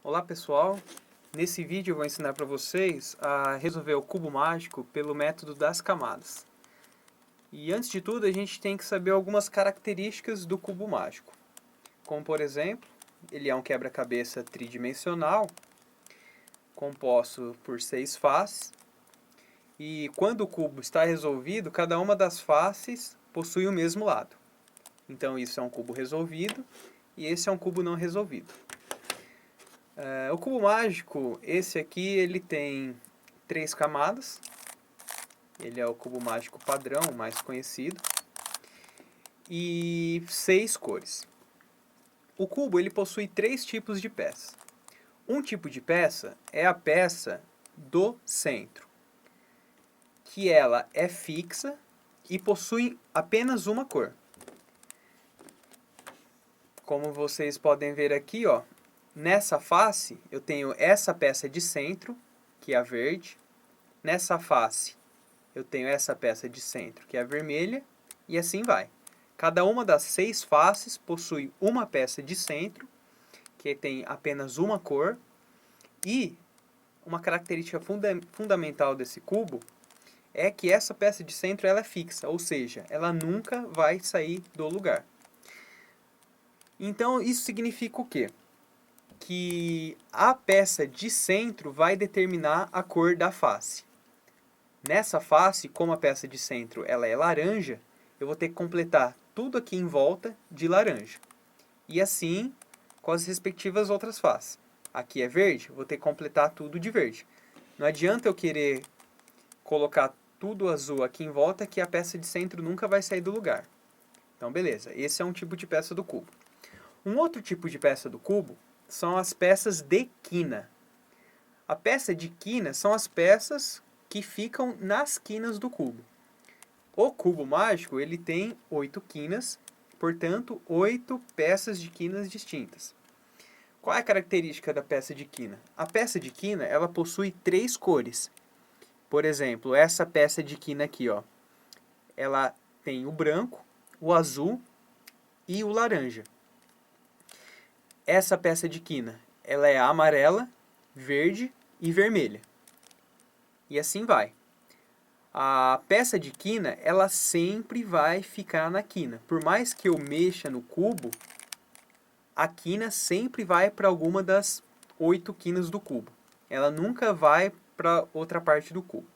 Olá pessoal, nesse vídeo eu vou ensinar para vocês a resolver o cubo mágico pelo método das camadas. E antes de tudo a gente tem que saber algumas características do cubo mágico. Como por exemplo, ele é um quebra-cabeça tridimensional, composto por 6 faces. E quando o cubo está resolvido, cada uma das faces possui o mesmo lado. Então isso é um cubo resolvido e esse é um cubo não resolvido. O cubo mágico, esse aqui, ele tem 3 camadas. Ele é o cubo mágico padrão, o mais conhecido. E 6 cores. O cubo ele possui 3 tipos de peças. Um tipo de peça é a peça do centro, que ela é fixa e possui apenas uma cor. Como vocês podem ver aqui, ó, nessa face eu tenho essa peça de centro, que é a verde. Nessa face eu tenho essa peça de centro, que é a vermelha, e assim vai. Cada uma das 6 faces possui uma peça de centro, que tem apenas uma cor, e uma característica fundamental desse cubo é que essa peça de centro ela é fixa, ou seja, ela nunca vai sair do lugar. Então isso significa o quê? Que a peça de centro vai determinar a cor da face. Nessa face, como a peça de centro ela é laranja, eu vou ter que completar tudo aqui em volta de laranja. E assim com as respectivas outras faces. Aqui é verde, eu vou ter que completar tudo de verde. Não adianta eu querer colocar tudo azul aqui em volta que a peça de centro nunca vai sair do lugar. Então beleza, esse é um tipo de peça do cubo. Um outro tipo de peça do cubo são as peças de quina. A peça de quina são as peças que ficam nas quinas do cubo. O cubo mágico ele tem 8 quinas, portanto 8 peças de quinas distintas. Qual é a característica da peça de quina? A peça de quina ela possui 3 cores. Por exemplo, essa peça de quina aqui, ó, ela tem o branco, o azul e o laranja. Essa peça de quina ela é amarela, verde e vermelha. E assim vai. A peça de quina, ela sempre vai ficar na quina. Por mais que eu mexa no cubo, a quina sempre vai para alguma das 8 quinas do cubo. Ela nunca vai para outra parte do cubo.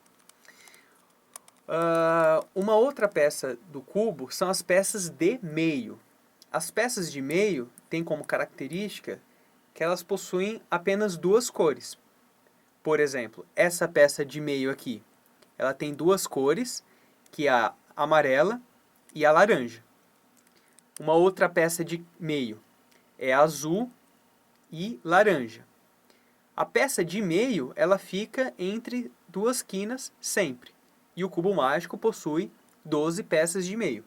Uma outra peça do cubo são as peças de meio. As peças de meio têm como característica que elas possuem apenas 2 cores. Por exemplo, essa peça de meio aqui, ela tem 2 cores, que é a amarela e a laranja. Uma outra peça de meio é azul e laranja. A peça de meio, ela fica entre 2 quinas sempre. E o cubo mágico possui 12 peças de meio.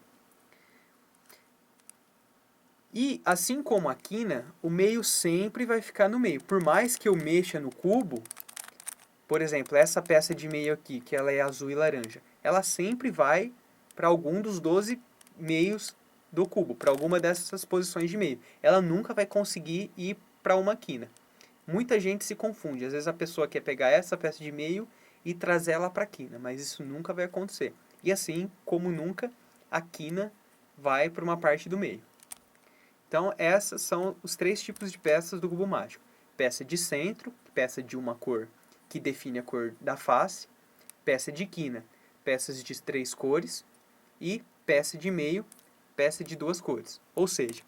E assim como a quina, o meio sempre vai ficar no meio. Por mais que eu mexa no cubo, por exemplo, essa peça de meio aqui, que ela é azul e laranja, ela sempre vai para algum dos 12 meios do cubo, para alguma dessas posições de meio. Ela nunca vai conseguir ir para uma quina. Muita gente se confunde. Às vezes a pessoa quer pegar essa peça de meio e trazer ela para a quina, mas isso nunca vai acontecer. E assim como nunca, a quina vai para uma parte do meio. Então, essas são os 3 tipos de peças do cubo mágico. Peça de centro, peça de uma cor que define a cor da face. Peça de quina, peças de 3 cores. E peça de meio, peça de 2 cores. Ou seja,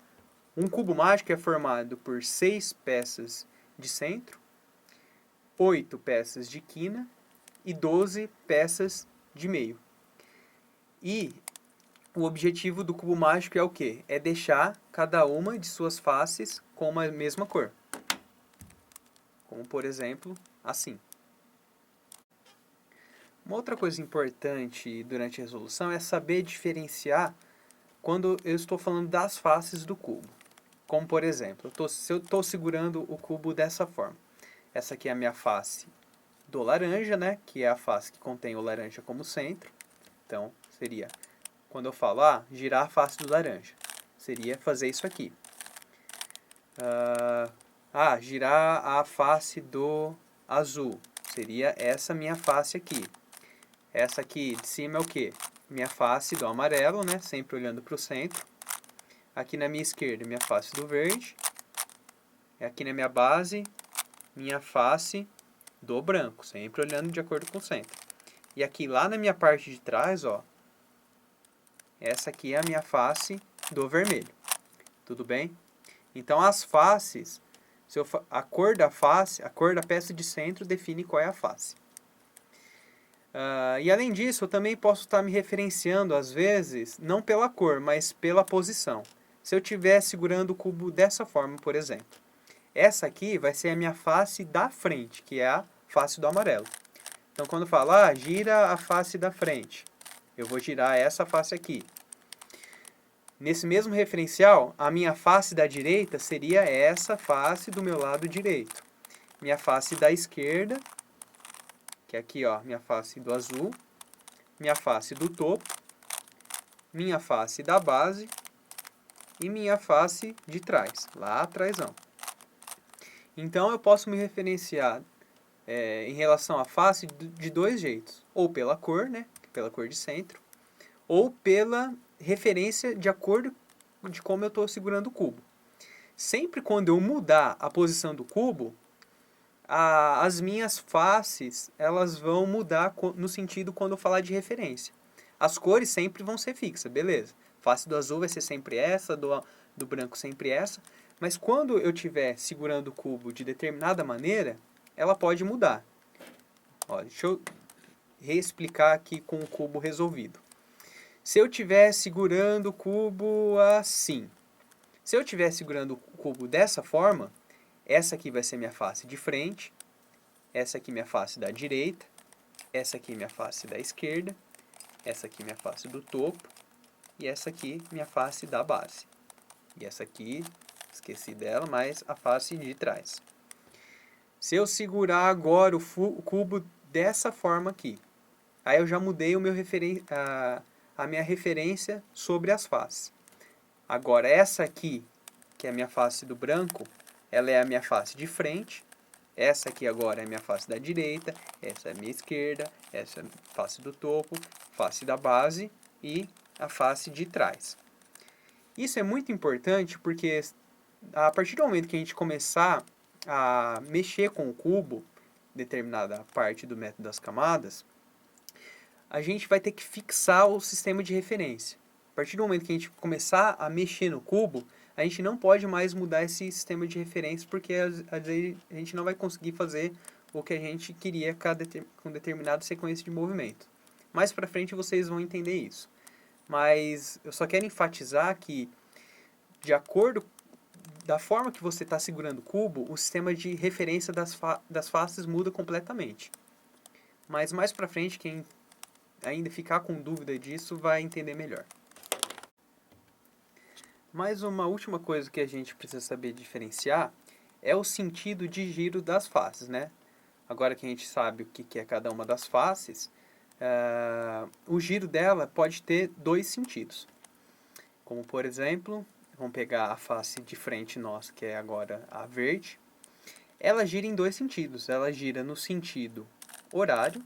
um cubo mágico é formado por 6 peças de centro, 8 peças de quina e 12 peças de meio. E o objetivo do cubo mágico é o quê? É deixar cada uma de suas faces com uma mesma cor. Como, por exemplo, assim. Uma outra coisa importante durante a resolução é saber diferenciar quando eu estou falando das faces do cubo. Como, por exemplo, se eu estou segurando o cubo dessa forma. Essa aqui é a minha face do laranja, né? Que é a face que contém o laranja como centro. Então, seria, quando eu falo, girar a face do laranja. Seria fazer isso aqui. girar a face do azul. Seria essa minha face aqui. Essa aqui de cima é o quê? Minha face do amarelo, né? Sempre olhando para o centro. Aqui na minha esquerda, minha face do verde. Aqui na minha base, minha face do branco. Sempre olhando de acordo com o centro. E aqui lá na minha parte de trás, ó. Essa aqui é a minha face do vermelho. Tudo bem? Então as faces, a cor da face, a cor da peça de centro define qual é a face. E além disso, eu também posso estar me referenciando, às vezes, não pela cor, mas pela posição. Se eu estiver segurando o cubo dessa forma, por exemplo. Essa aqui vai ser a minha face da frente, que é a face do amarelo. Então, quando eu falo, gira a face da frente, eu vou girar essa face aqui. Nesse mesmo referencial, a minha face da direita seria essa face do meu lado direito. Minha face da esquerda, que é aqui, ó, minha face do azul. Minha face do topo. Minha face da base. E minha face de trás, lá atrásão. Então, eu posso me referenciar em relação à face de dois jeitos. Ou pela cor, né? Pela cor de centro. Ou pela referência de acordo de como eu estou segurando o cubo. Sempre quando eu mudar a posição do cubo, as minhas faces elas vão mudar no sentido quando eu falar de referência. As cores sempre vão ser fixas, beleza. Face do azul vai ser sempre essa, do branco sempre essa. Mas quando eu estiver segurando o cubo de determinada maneira, ela pode mudar. Ó, deixa eu reexplicar aqui com o cubo resolvido. Se eu estiver segurando o cubo assim, se eu estiver segurando o cubo dessa forma, essa aqui vai ser minha face de frente, essa aqui minha face da direita, essa aqui minha face da esquerda, essa aqui minha face do topo e essa aqui minha face da base. E essa aqui, esqueci dela, mas a face de trás. Se eu segurar agora o cubo dessa forma aqui, aí eu já mudei o meu a minha referência sobre as faces. Agora, essa aqui, que é a minha face do branco, ela é a minha face de frente. Essa aqui agora é a minha face da direita. Essa é a minha esquerda. Essa é a face do topo, face da base e a face de trás. Isso é muito importante porque a partir do momento que a gente começar a mexer com o cubo, determinada parte do método das camadas, a gente vai ter que fixar o sistema de referência. A partir do momento que a gente começar a mexer no cubo, a gente não pode mais mudar esse sistema de referência, porque às vezes a gente não vai conseguir fazer o que a gente queria com determinada sequência de movimento. Mais pra frente vocês vão entender isso. Mas eu só quero enfatizar que, de acordo da forma que você está segurando o cubo, o sistema de referência das faces muda completamente. Mas mais pra frente, quem ainda ficar com dúvida disso vai entender melhor. Mais uma última coisa que a gente precisa saber diferenciar é o sentido de giro das faces, né? Agora que a gente sabe o que é cada uma das faces, o giro dela pode ter dois sentidos. Como, por exemplo, vamos pegar a face de frente nossa, que é agora a verde. Ela gira em dois sentidos. Ela gira no sentido horário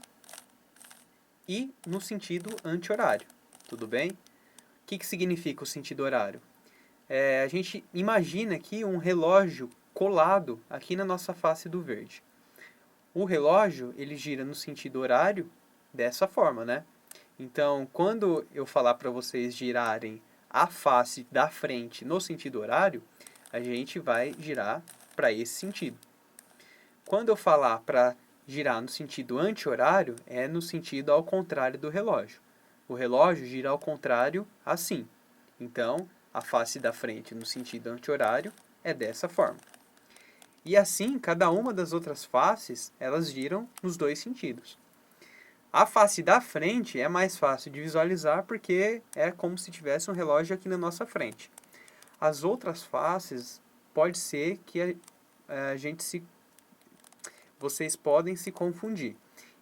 e no sentido anti-horário. Tudo bem? O que significa o sentido horário? A gente imagina aqui um relógio colado aqui na nossa face do verde. O relógio, ele gira no sentido horário dessa forma, né? Então, quando eu falar para vocês girarem a face da frente no sentido horário, a gente vai girar para esse sentido. Quando eu falar para girar no sentido anti-horário, é no sentido ao contrário do relógio. O relógio gira ao contrário assim. Então, a face da frente no sentido anti-horário é dessa forma. E assim, cada uma das outras faces, elas giram nos dois sentidos. A face da frente é mais fácil de visualizar porque é como se tivesse um relógio aqui na nossa frente. As outras faces, pode ser que vocês podem se confundir.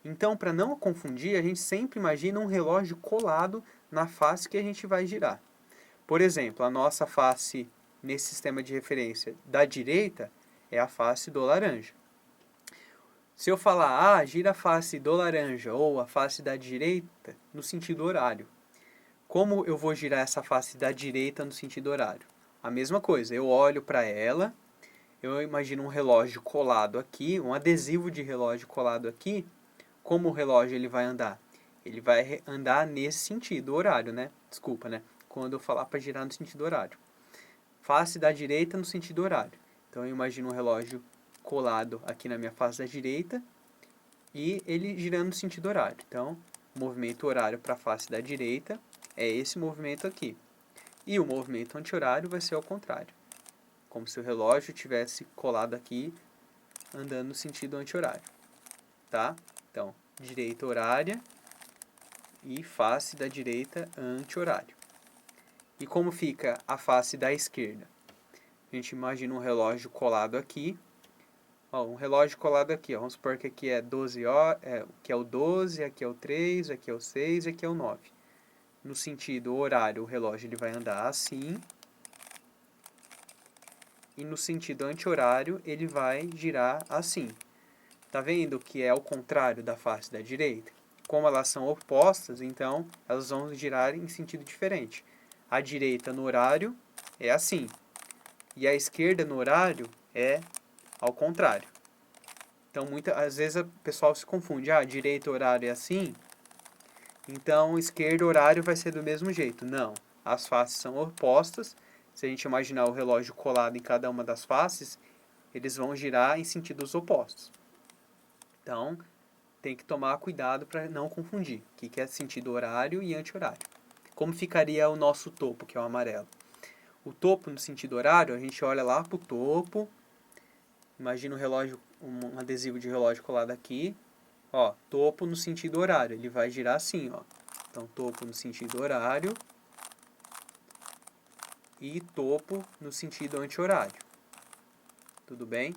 Então, para não confundir, a gente sempre imagina um relógio colado na face que a gente vai girar. Por exemplo, a nossa face nesse sistema de referência da direita é a face do laranja. Se eu falar, gira a face do laranja ou a face da direita, no sentido horário. Como eu vou girar essa face da direita no sentido horário? A mesma coisa, eu olho para ela, eu imagino um relógio colado aqui, um adesivo de relógio colado aqui. Como o relógio ele vai andar? Ele vai andar nesse sentido horário, né? Desculpa, né? Quando eu falar para girar no sentido horário. Face da direita no sentido horário. Então eu imagino um relógio colado aqui na minha face da direita e ele girando no sentido horário. Então, o movimento horário para a face da direita é esse movimento aqui. E o movimento anti-horário vai ser ao contrário. Como se o relógio tivesse colado aqui, andando no sentido anti-horário. Tá? Então, direita horária e face da direita anti-horário. E como fica a face da esquerda? A gente imagina um relógio colado aqui. Ó, um relógio colado aqui. Ó. Vamos supor que aqui é 12 horas, aqui é o 12, aqui é o 3, aqui é o 6 e aqui é o 9. No sentido horário, o relógio ele vai andar assim. E no sentido anti-horário, ele vai girar assim. Tá vendo que é ao contrário da face da direita? Como elas são opostas, então elas vão girar em sentido diferente. A direita no horário é assim. E a esquerda no horário é ao contrário. Então, às vezes o pessoal se confunde. Direita horário é assim, então esquerda horário vai ser do mesmo jeito. Não, as faces são opostas. Se a gente imaginar o relógio colado em cada uma das faces, eles vão girar em sentidos opostos. Então, tem que tomar cuidado para não confundir o que é sentido horário e anti-horário. Como ficaria o nosso topo, que é o amarelo? O topo no sentido horário, a gente olha lá para o topo, imagina um relógio, um adesivo de relógio colado aqui, ó, topo no sentido horário, ele vai girar assim, ó. Então, topo no sentido horário e topo no sentido anti-horário. Tudo bem?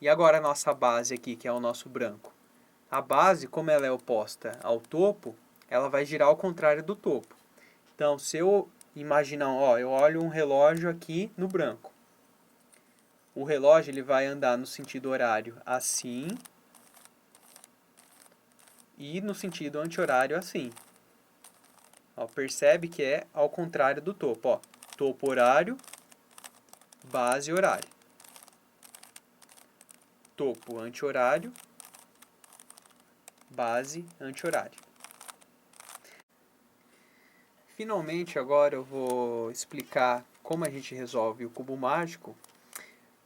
E agora a nossa base aqui, que é o nosso branco. A base, como ela é oposta ao topo, ela vai girar ao contrário do topo. Então, se eu imaginar, ó, eu olho um relógio aqui no branco. O relógio ele vai andar no sentido horário assim e no sentido anti-horário assim. Ó, percebe que é ao contrário do topo. Ó. Topo horário, base horário. Topo anti-horário, base anti-horário. Finalmente, agora eu vou explicar como a gente resolve o cubo mágico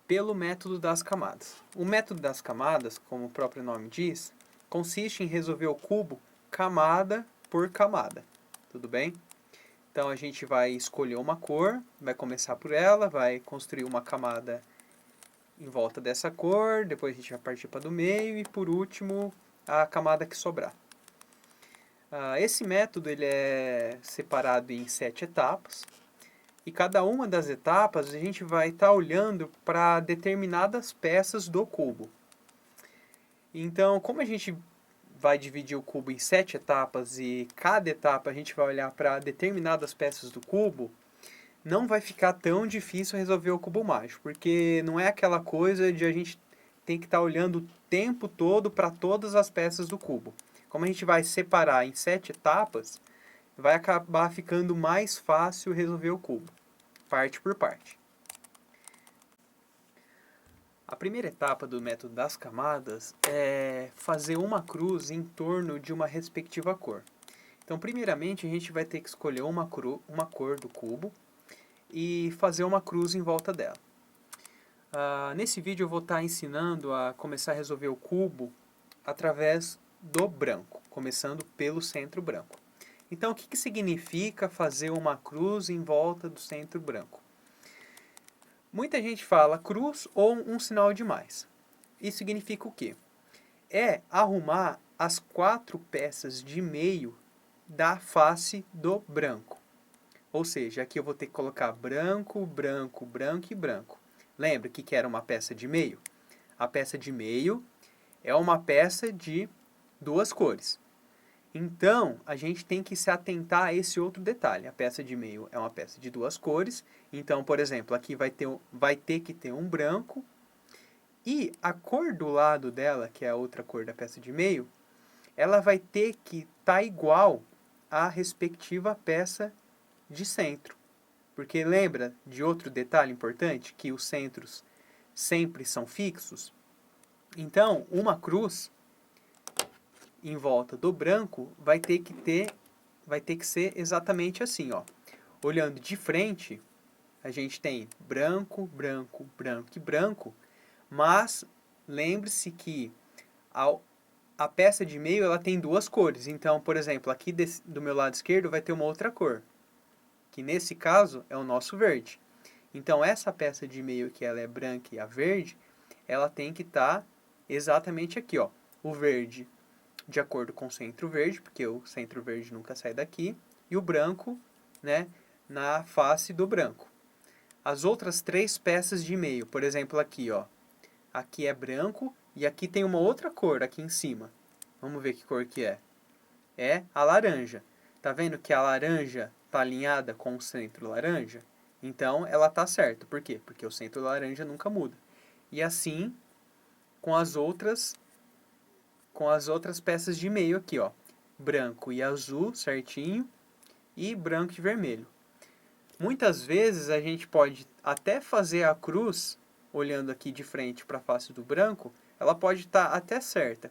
pelo método das camadas. O método das camadas, como o próprio nome diz, consiste em resolver o cubo camada por camada. Tudo bem? Então a gente vai escolher uma cor, vai começar por ela, vai construir uma camada em volta dessa cor, depois a gente vai partir para do meio e por último a camada que sobrar. Esse método ele é separado em 7 etapas e cada uma das etapas a gente vai estar olhando para determinadas peças do cubo. Então, como a gente vai dividir o cubo em 7 etapas e cada etapa a gente vai olhar para determinadas peças do cubo, não vai ficar tão difícil resolver o cubo mágico, porque não é aquela coisa de a gente ter que estar olhando o tempo todo para todas as peças do cubo. Como a gente vai separar em 7 etapas, vai acabar ficando mais fácil resolver o cubo, parte por parte. A primeira etapa do método das camadas é fazer uma cruz em torno de uma respectiva cor. Então, primeiramente, a gente vai ter que escolher uma cor do cubo e fazer uma cruz em volta dela. Nesse vídeo eu vou estar ensinando a começar a resolver o cubo através do branco, começando pelo centro branco. Então, o que significa fazer uma cruz em volta do centro branco? Muita gente fala cruz ou um sinal de mais. Isso significa o quê? É arrumar as 4 peças de meio da face do branco. Ou seja, aqui eu vou ter que colocar branco, branco, branco e branco. Lembra que era uma peça de meio? A peça de meio é uma peça de 2 cores. Então, a gente tem que se atentar a esse outro detalhe. A peça de meio é uma peça de 2 cores. Então, por exemplo, aqui vai ter que ter um branco E a cor do lado dela, que é a outra cor da peça de meio, ela vai ter que estar igual à respectiva peça de centro. Porque lembra de outro detalhe importante, que os centros sempre são fixos? Então, uma cruz em volta do branco vai ter que ser exatamente assim, ó. Olhando de frente, a gente tem branco, branco, branco e branco, mas lembre-se que a peça de meio ela tem duas cores. Então, por exemplo, aqui do meu lado esquerdo vai ter uma outra cor, que nesse caso é o nosso verde. Então, essa peça de meio que ela é branca e a verde, ela tem que estar exatamente aqui, ó. O verde de acordo com o centro verde, porque o centro verde nunca sai daqui, e o branco, né, na face do branco. As outras três peças de meio, por exemplo, aqui, ó. Aqui é branco e aqui tem uma outra cor aqui em cima. Vamos ver que cor que é. É a laranja. Tá vendo que a laranja está alinhada com o centro laranja? Então, ela tá certa. Por quê? Porque o centro laranja nunca muda. E assim, com as outras peças de meio aqui, ó. Branco e azul, certinho. E branco e vermelho. Muitas vezes a gente pode até fazer a cruz, olhando aqui de frente para a face do branco, ela pode estar até certa.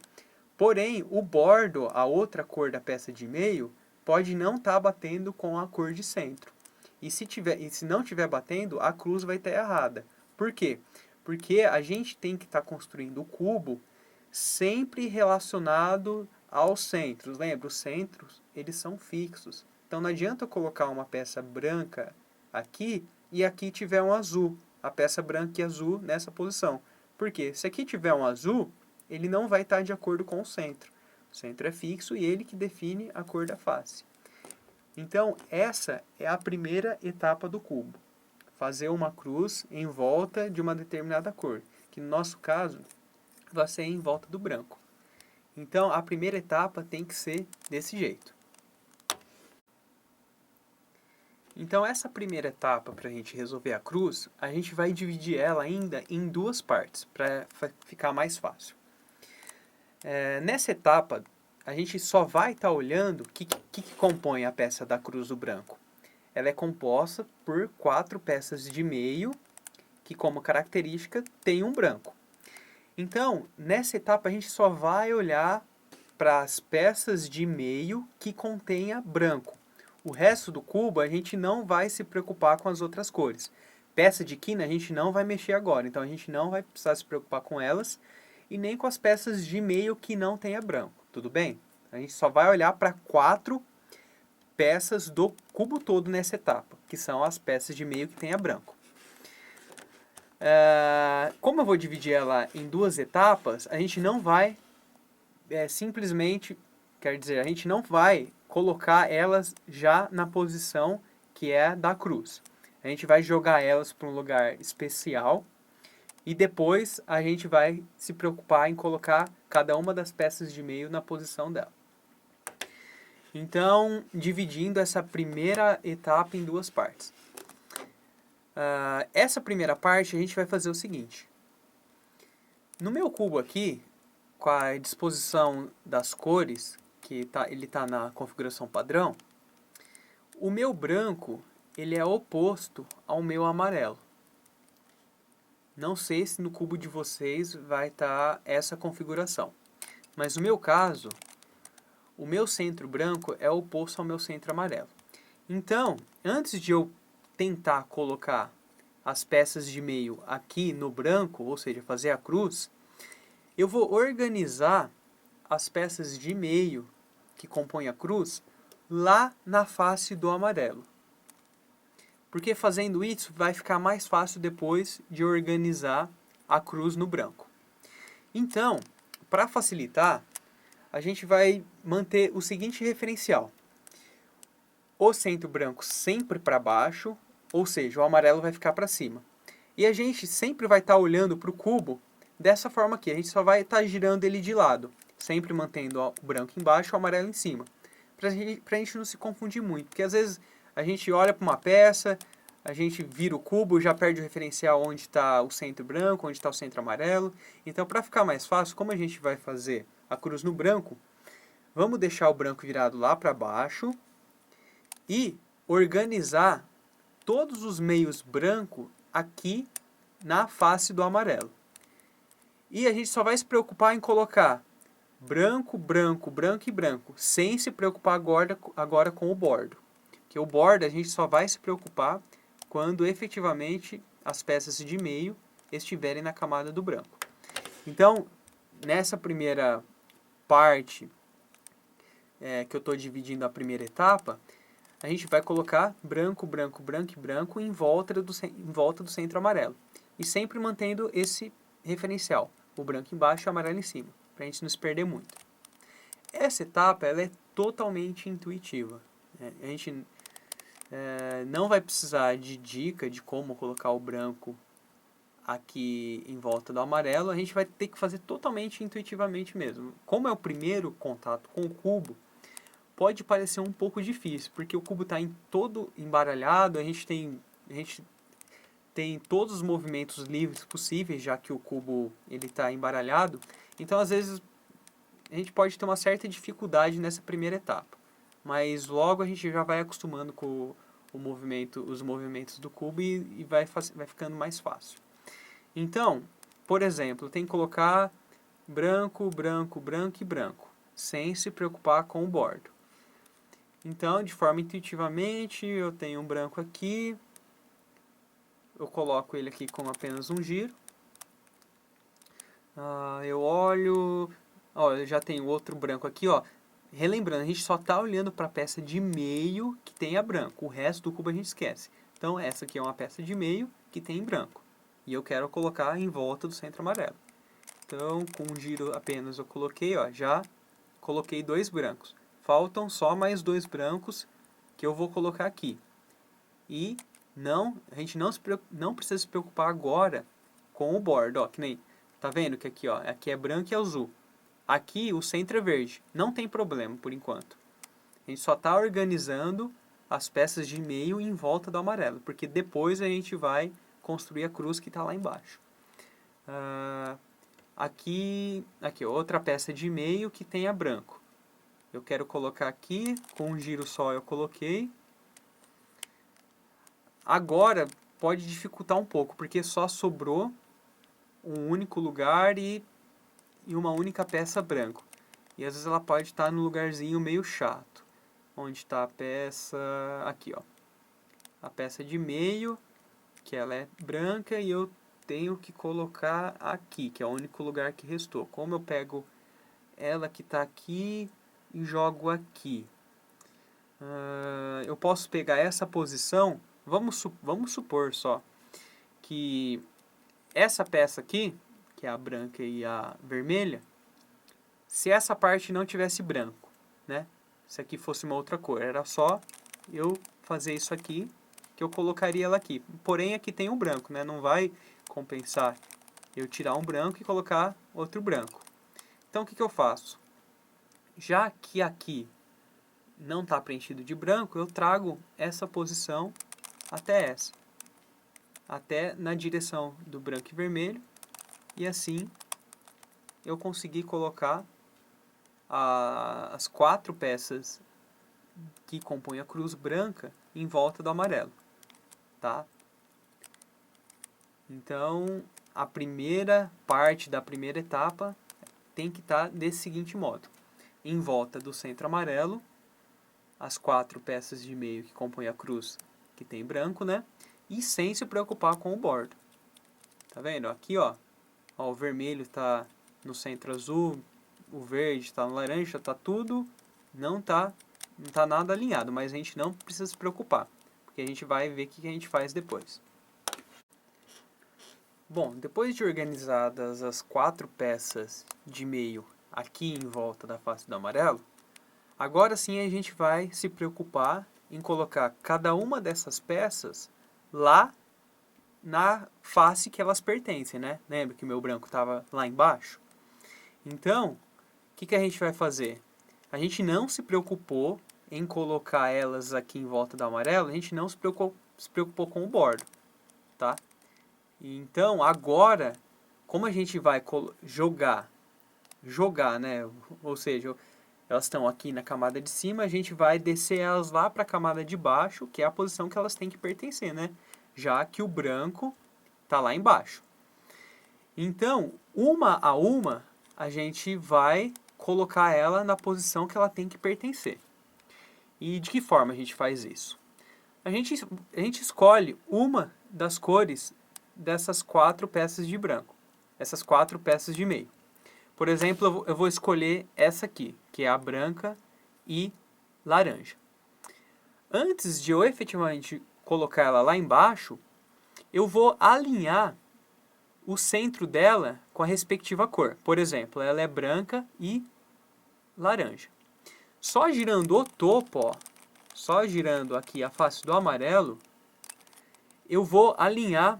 Porém, o bordo, a outra cor da peça de meio, pode não estar batendo com a cor de centro. E se não estiver batendo, a cruz vai estar errada. Por quê? Porque a gente tem que estar construindo o cubo sempre relacionado aos centros. Lembra, os centros, eles são fixos. Então não adianta eu colocar uma peça branca aqui e aqui tiver um azul. A peça branca e azul nessa posição. Por quê? Se aqui tiver um azul, ele não vai estar de acordo com o centro. O centro é fixo e ele que define a cor da face. Então, essa é a primeira etapa do cubo. Fazer uma cruz em volta de uma determinada cor, que no nosso caso vai ser em volta do branco. Então, a primeira etapa tem que ser desse jeito. Então, essa primeira etapa, para a gente resolver a cruz, a gente vai dividir ela ainda em duas partes, para ficar mais fácil. Nessa etapa, a gente só vai estar olhando o que compõe a peça da cruz do branco. Ela é composta por 4 peças de meio, que como característica tem um branco. Então, nessa etapa, a gente só vai olhar para as peças de meio que contenha branco. O resto do cubo, a gente não vai se preocupar com as outras cores. Peça de quina, a gente não vai mexer agora, então a gente não vai precisar se preocupar com elas e nem com as peças de meio que não tenha branco, tudo bem? A gente só vai olhar para 4 peças do cubo todo nessa etapa, que são as peças de meio que tenha branco. Como eu vou dividir ela em duas etapas, a gente não vai simplesmente, quer dizer, a gente não vai colocar elas já na posição que é da cruz. A gente vai jogar elas para um lugar especial e depois a gente vai se preocupar em colocar cada uma das peças de meio na posição dela. Então, dividindo essa primeira etapa em duas partes. Essa primeira parte a gente vai fazer o seguinte. No meu cubo aqui, com a disposição das cores, que ele está na configuração padrão, o meu branco ele é oposto ao meu amarelo. Não sei se no cubo de vocês vai estar essa configuração. Mas no meu caso, o meu centro branco é oposto ao meu centro amarelo. Então, antes de eu tentar colocar as peças de meio aqui no branco, ou seja, fazer a cruz, eu vou organizar as peças de meio que compõem a cruz lá na face do amarelo. Porque fazendo isso vai ficar mais fácil depois de organizar a cruz no branco. Então, para facilitar, a gente vai manter o seguinte referencial. O centro branco sempre para baixo, ou seja, o amarelo vai ficar para cima. E a gente sempre vai estar olhando para o cubo dessa forma aqui. A gente só vai estar girando ele de lado, sempre mantendo o branco embaixo e o amarelo em cima. Para a gente não se confundir muito, porque às vezes a gente olha para uma peça, a gente vira o cubo, já perde o referencial onde está o centro branco, onde está o centro amarelo. Então, para ficar mais fácil, como a gente vai fazer a cruz no branco, vamos deixar o branco virado lá para baixo e organizar todos os meios branco aqui na face do amarelo. E a gente só vai se preocupar em colocar branco, branco, branco e branco, sem se preocupar agora com o bordo. Porque o bordo a gente só vai se preocupar quando efetivamente as peças de meio estiverem na camada do branco. Então, nessa primeira parte que eu estou dividindo a primeira etapa, a gente vai colocar branco, branco, branco e branco em volta do centro amarelo. E sempre mantendo esse referencial, o branco embaixo e o amarelo em cima, para a gente não se perder muito. Essa etapa ela é totalmente intuitiva. A gente não vai precisar de dica de como colocar o branco aqui em volta do amarelo, a gente vai ter que fazer totalmente intuitivamente mesmo. Como é o primeiro contato com o cubo, pode parecer um pouco difícil, porque o cubo está todo embaralhado, a gente tem todos os movimentos livres possíveis, já que o cubo está embaralhado. Então, às vezes, a gente pode ter uma certa dificuldade nessa primeira etapa. Mas logo a gente já vai acostumando com os movimentos do cubo e vai ficando mais fácil. Então, por exemplo, tem que colocar branco, branco, branco e branco, sem se preocupar com o bordo. Então, de forma intuitivamente, eu tenho um branco aqui, eu coloco ele aqui com apenas um giro. Eu olho, eu já tenho outro branco aqui, ó. Relembrando, a gente só está olhando para a peça de meio que tenha branco, o resto do cubo a gente esquece. Então, essa aqui é uma peça de meio que tem branco. E eu quero colocar em volta do centro amarelo. Então, com um giro apenas eu coloquei, ó, já coloquei 2 brancos. Faltam só mais 2 brancos que eu vou colocar aqui. E a gente não precisa se preocupar agora com o bordo, ó, que nem, tá vendo que aqui, ó, aqui é branco e azul. Aqui o centro é verde, não tem problema por enquanto. A gente só está organizando as peças de meio em volta do amarelo, porque depois a gente vai construir a cruz que está lá embaixo. Aqui, outra peça de meio que tenha branco. Eu quero colocar aqui, com um giro só eu coloquei. Agora pode dificultar um pouco, porque só sobrou um único lugar e uma única peça branca. E às vezes ela pode estar no lugarzinho meio chato. Onde está a peça... Aqui, ó. A peça de meio, que ela é branca, e eu tenho que colocar aqui, que é o único lugar que restou. Como eu pego ela que está aqui e jogo aqui? Eu posso pegar essa posição, vamos supor só, que essa peça aqui, que é a branca e a vermelha, se essa parte não tivesse branco, né? Se aqui fosse uma outra cor, era só eu fazer isso aqui, que eu colocaria ela aqui. Porém, aqui tem um branco, né? Não vai compensar eu tirar um branco e colocar outro branco. Então, o que eu faço? Já que aqui não está preenchido de branco, eu trago essa posição até essa. Até na direção do branco e vermelho. E assim eu consegui colocar as 4 peças que compõem a cruz branca em volta do amarelo. Tá? Então, a primeira parte da primeira etapa tem que estar desse seguinte modo. Em volta do centro amarelo, as 4 peças de meio que compõem a cruz que tem branco, né? E sem se preocupar com o bordo. Tá vendo? Aqui, ó, o vermelho está no centro azul, o verde está no laranja, está tudo, não tá nada alinhado, mas a gente não precisa se preocupar, porque a gente vai ver o que a gente faz depois. Bom, depois de organizadas as 4 peças de meio aqui em volta da face do amarelo, agora sim a gente vai se preocupar em colocar cada uma dessas peças lá na face que elas pertencem, né? Lembra que o meu branco estava lá embaixo? Então, o que a gente vai fazer? A gente não se preocupou em colocar elas aqui em volta do amarelo, a gente não se se preocupou com o bordo, tá? Então, agora, como a gente vai jogar, né? Ou seja, elas estão aqui na camada de cima, a gente vai descer elas lá para a camada de baixo, que é a posição que elas têm que pertencer, né? Já que o branco está lá embaixo. Então, uma a uma, a gente vai colocar ela na posição que ela tem que pertencer. E de que forma a gente faz isso? A gente escolhe uma das cores dessas 4 peças de branco, essas 4 peças de meio. Por exemplo, eu vou escolher essa aqui, que é a branca e laranja. Antes de eu efetivamente colocar ela lá embaixo, eu vou alinhar o centro dela com a respectiva cor. Por exemplo, ela é branca e laranja. Só girando o topo, ó, só girando aqui a face do amarelo, eu vou alinhar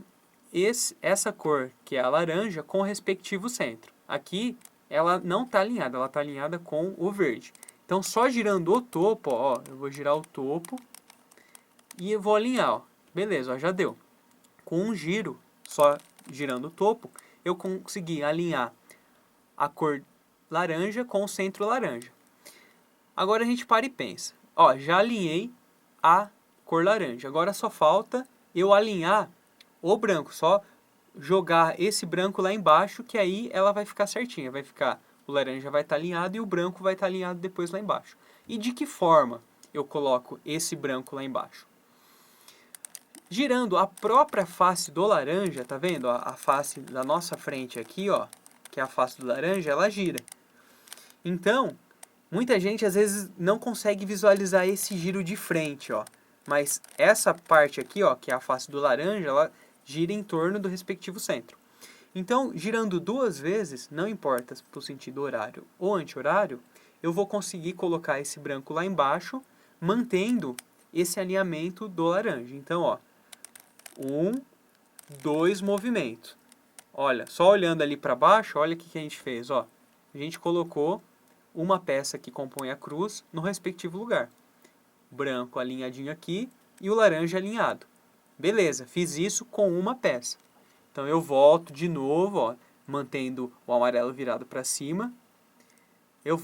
essa cor, que é a laranja, com o respectivo centro. Aqui, ela não está alinhada, ela está alinhada com o verde. Então, só girando o topo, ó, eu vou girar o topo e eu vou alinhar, ó. Beleza, ó, já deu. Com um giro, só girando o topo, eu consegui alinhar a cor laranja com o centro laranja. Agora a gente para e pensa. Ó, já alinhei a cor laranja. Agora só falta eu alinhar o branco. Só jogar esse branco lá embaixo, que aí ela vai ficar certinha. Vai ficar, o laranja vai estar alinhado e o branco vai estar alinhado depois lá embaixo. E de que forma eu coloco esse branco lá embaixo? Girando a própria face do laranja, tá vendo? A face da nossa frente aqui, ó, que é a face do laranja, ela gira. Então, muita gente às vezes não consegue visualizar esse giro de frente, ó. Mas essa parte aqui, ó, que é a face do laranja, ela gira em torno do respectivo centro. Então, girando 2 vezes, não importa para o sentido horário ou anti-horário, eu vou conseguir colocar esse branco lá embaixo, mantendo esse alinhamento do laranja. Então, ó, 1, 2 movimentos. Olha, só olhando ali para baixo, olha o que a gente fez, ó. A gente colocou uma peça que compõe a cruz no respectivo lugar. Branco alinhadinho aqui e o laranja alinhado. Beleza, fiz isso com uma peça. Então eu volto de novo, ó, mantendo o amarelo virado para cima. Eu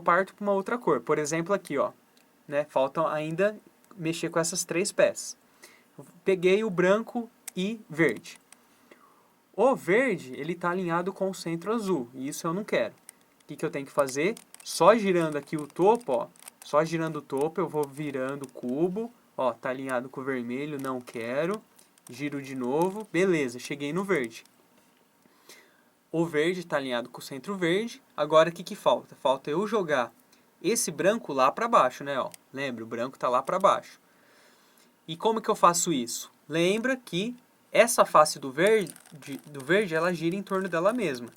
parto para uma outra cor. Por exemplo, aqui, ó, né? Faltam ainda mexer com essas 3 peças. Peguei o branco e verde. O verde, ele está alinhado com o centro azul, e isso eu não quero. O que eu tenho que fazer? Só girando aqui o topo, ó, só girando o topo, eu vou virando o cubo, ó, tá alinhado com o vermelho, não quero. Giro de novo, beleza, cheguei no verde. O verde está alinhado com o centro verde. Agora o que falta? Falta eu jogar esse branco lá para baixo, né? Ó. Lembra, o branco está lá para baixo. E como que eu faço isso? Lembra que essa face do verde, ela gira em torno dela mesma.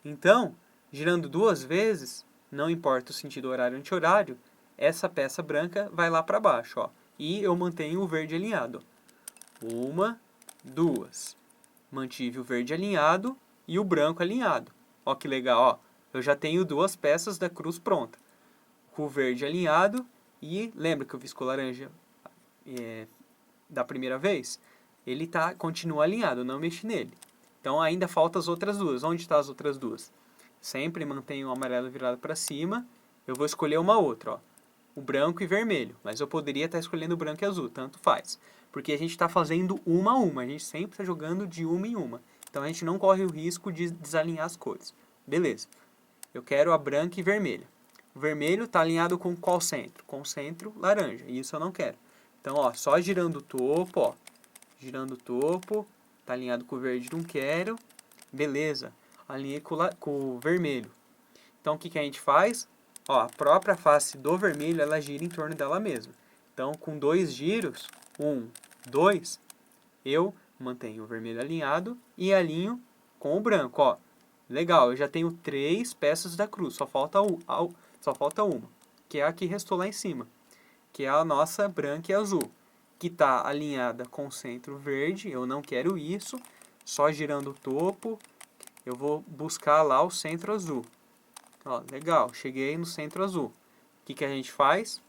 Então, girando 2 vezes, não importa o sentido horário ou anti-horário, essa peça branca vai lá para baixo, ó. E eu mantenho o verde alinhado. 1, 2. Mantive o verde alinhado e o branco alinhado. Ó que legal, ó. Eu já tenho 2 peças da cruz pronta. Com o verde alinhado e lembra que eu fiz com o laranja da primeira vez? Ele continua alinhado, eu não mexi nele. Então ainda faltam as outras 2. Onde estão as outras 2? Sempre mantenho o amarelo virado para cima. Eu vou escolher uma outra, ó. O branco e vermelho. Mas eu poderia estar escolhendo branco e azul, tanto faz. Porque a gente está fazendo uma a uma. A gente sempre está jogando de uma em uma. Então a gente não corre o risco de desalinhar as cores. Beleza. Eu quero a branca e vermelha. O vermelho está alinhado com qual centro? Com o centro laranja. E isso eu não quero. Então, ó, só girando o topo, ó. Girando o topo. Está alinhado com o verde, não quero. Beleza. Alinhei com o vermelho. Então, o que a gente faz? Ó, a própria face do vermelho, ela gira em torno dela mesma. Então, com 2 giros, 1, 2, eu mantenho o vermelho alinhado e alinho com o branco, ó. Legal, eu já tenho 3 peças da cruz, só falta uma, que é a que restou lá em cima, que é a nossa branca e azul, que está alinhada com o centro verde, eu não quero isso, só girando o topo, eu vou buscar lá o centro azul. Ó, legal, cheguei no centro azul. O que a gente faz?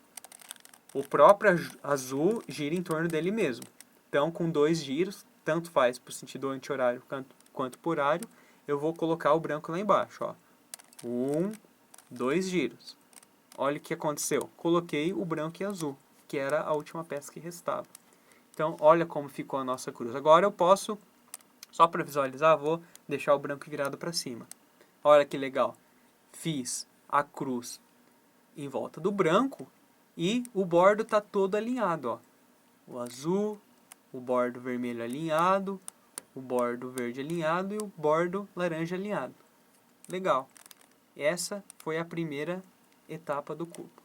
O próprio azul gira em torno dele mesmo. Então, com 2 giros, tanto faz para o sentido anti-horário quanto por horário, eu vou colocar o branco lá embaixo. Ó. 1, 2 giros. Olha o que aconteceu. Coloquei o branco e azul, que era a última peça que restava. Então, olha como ficou a nossa cruz. Agora eu posso, só para visualizar, vou deixar o branco virado para cima. Olha que legal. Fiz a cruz em volta do branco e o bordo está todo alinhado. Ó. O azul, o bordo vermelho alinhado, o bordo verde alinhado e o bordo laranja alinhado. Legal. Essa foi a primeira etapa do cubo.